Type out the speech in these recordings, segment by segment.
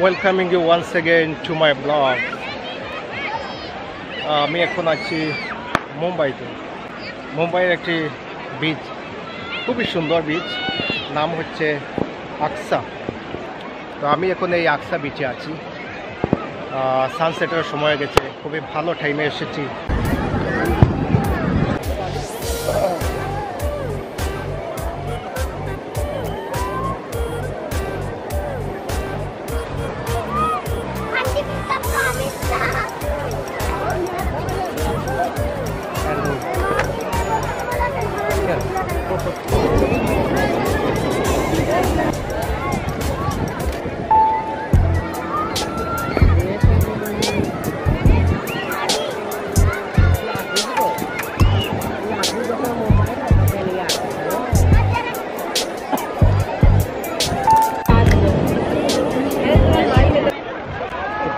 Welcoming you once again to my blog. আমি এখন আছি মুম্বাইতে। মুম্বাইয়ের একটি বিচ, খুবই সুন্দর বিচ, নাম হচ্ছে আকসা। তো আমি এখন এই আকসা বিচে আছি। সানসেটের সময় গেছে, খুবই ভালো টাইমে এসেছি।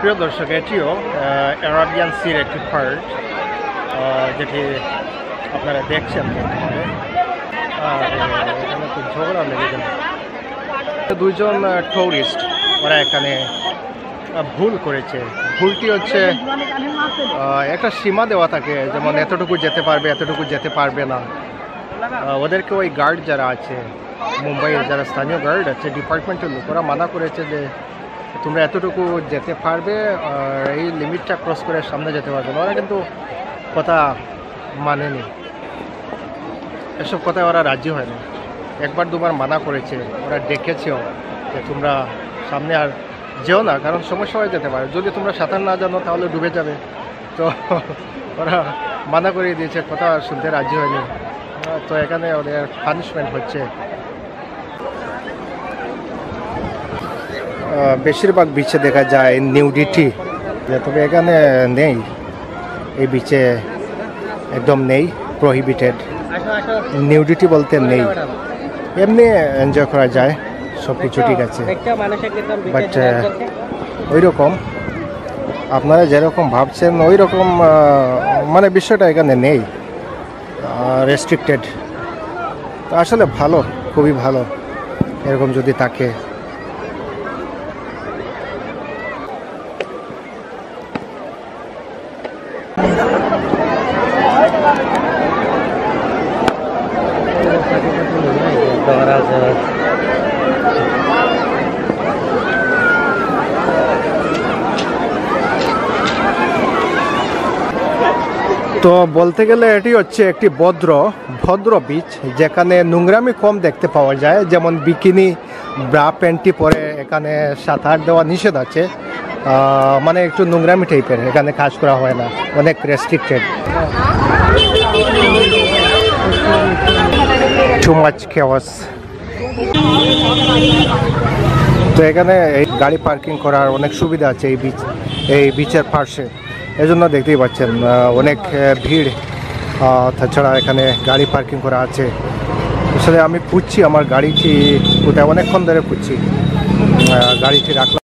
প্রিয় দর্শক, এটিও অ্যারাবিয়ান সির একটি পার্ট, যেটি আপনারা দেখছেন। আর এখানে তো ঝগড়া লেগে গেল। দুইজন ট্যুরিস্ট ওরা এখানে ভুল করেছে। ভুলটি হচ্ছে একটা সীমা দেওয়া থাকে, যেমন এতটুকু যেতে পারবে, এতটুকু যেতে পারবে না। ওদেরকে ওই গার্ড যারা আছে, মুম্বাইয়ের যারা স্থানীয় গার্ড আছে, ডিপার্টমেন্টের লোক, ওরা মানা করেছে যে তোমরা এতটুকু যেতে পারবে, আর এই লিমিটটা ক্রস করে সামনে যেতে পারবে না। ওরা কিন্তু কথা মানেনি, এসব কথায় ওরা রাজি হয়নি। একবার দুবার মানা করেছে, ওরা ডেকেছেও যে তোমরা সামনে আর যেও না, কারণ সমস্যা হয়ে যেতে পারে। যদি তোমরা সাঁতার না জানো তাহলে ডুবে যাবে। তো ওরা মানা করে দিয়েছে, কথা শুনতে রাজি হয়নি। তো এখানে ওদের পানিশমেন্ট হচ্ছে। বেশিরভাগ বিচে দেখা যায় নিউডিটি, তবে এখানে নেই। এই বিচে একদম নেই, প্রহিবিটেড। নিউডিটি বলতে নেই, এমনি এনজয় করা যায়, সব কিছু ঠিক আছে। বাট ওই রকম আপনারা যেরকম ভাবছেন ওই রকম মানে বিষয়টা এখানে নেই, রেস্ট্রিক্টেড। তো আসলে ভালো, খুবই ভালো এরকম যদি থাকে। তো বলতে গেলে এটি হচ্ছে একটি ভদ্র বিচ, যেখানে নোংরামি কম দেখতে পাওয়া যায়। যেমন বিকিনি, ব্রা প্যান্টি পরে এখানে সাঁতার দেওয়া নিষেধ আছে, মানে একটু নোংরামি টাইপের এখানে কাজ করা হয় না, অনেক রেস্ট্রিক্টেড। Too much chaos. তো এখানে এই গাড়ি পার্কিং করার অনেক সুবিধা আছে এই বিচের পাশে, এজন্য দেখতেই পাচ্ছেন অনেক ভিড়। তাছাড়া এখানে গাড়ি পার্কিং করা আছে। আসলে আমি খুঁজছি আমার গাড়িটি কোথায়, অনেকক্ষণ ধরে খুঁজছি গাড়িটি রাখলাম।